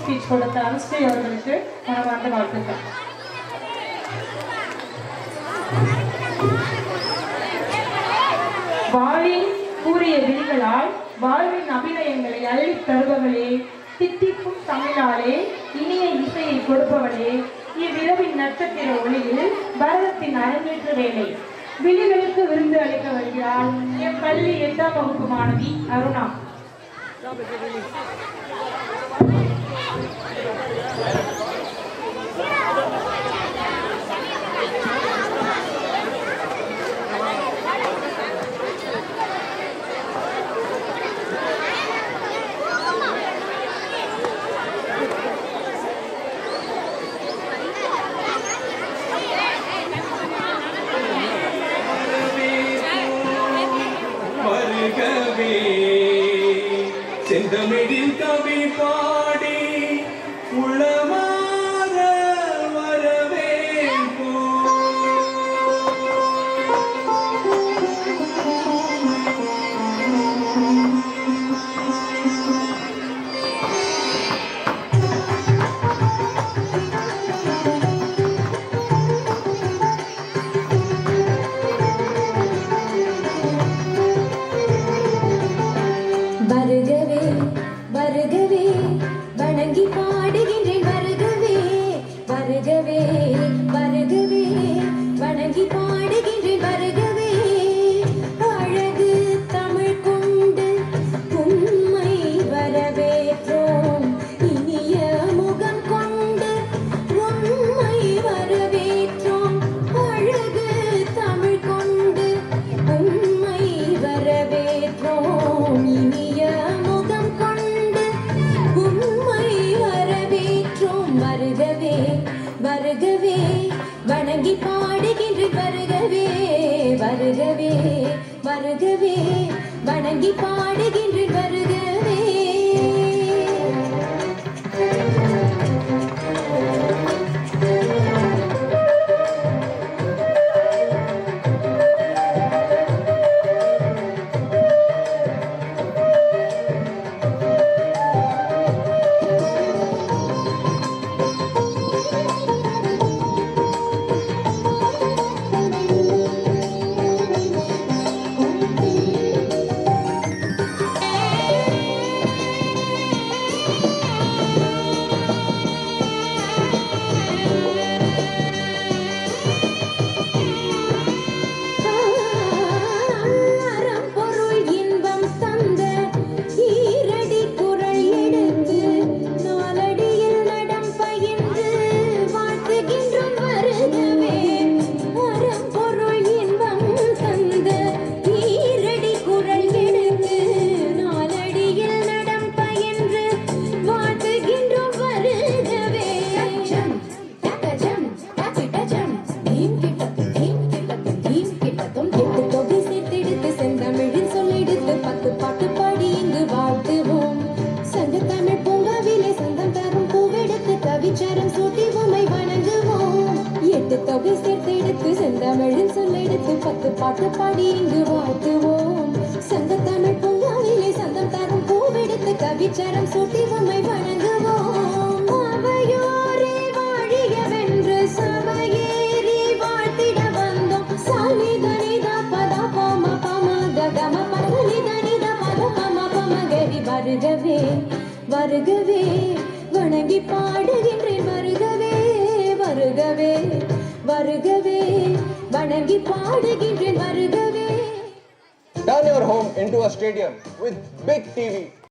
Speech கொடுத்த அனுஸ்ரீ அவர்களுக்கு மனமார்ந்த வாழ்த்துக்கள். வாழின் கூறிய விழிகளால் வாழ்வின் அபிநயங்களை அள்ளித் தருபவளே, தித்திக்கும் தமிழாலே இனிய இசையை கொடுப்பவளே, இவ்விரவின் நட்சத்திர ஒளியில் பரதத்தின் அரங்கேற்ற வேலை விழிகளுக்கு விருந்து அளிக்க வருகிறார் என் பள்ளி 8ஆம் வகுப்பு மாணவி அருணா. செந்தமிழில் கவி பாடி உளமாற வரவேற்போ. வருகவே வணங்கி பாடுகின்றேன் வருகவே வருகவே வருகவே வணங்கி பாடுகின்றேன் வருகவே. அழகு தமிழ் கொண்டு உண்மை வரவேற்றோம், இனிய முகம் கொண்டு உண்மை வரவேற்றோம். அழகு தமிழ் கொண்டு உண்மை வரவேற்றோம், இனிய வருகவே வருகவே வணங்கி பாடுகின்றேன் வருகவே வருகவே வருகவே வணங்கி பாடுகின்றேன் வருகவே. தொகை சேர்த்தெடுத்து செந்தமிழின் சொல்லெடுத்து 10 பாட்டு பாடி இங்கு வாழ்த்துவோம். சங்கத்தமிழ் பூங்காவிலே சந்தம் தரும் பூவெடுத்து கவிச்சரம் சூட்டி உம்மை வணங்குவோம். அவையோரே வாழியவென்று சபையேறி வாழ்த்திட வந்தோம். சாலிதனிதா பத பம பம ககம பதனிதனித பத பம பம கரி. வருகவே வருகவே வணங்கி பாடுகின்றேன் வருகவே வருகவே வருகவே வணங்கி பாடுகின்றேன் வருகவே. Turn your home into a stadium with big TV.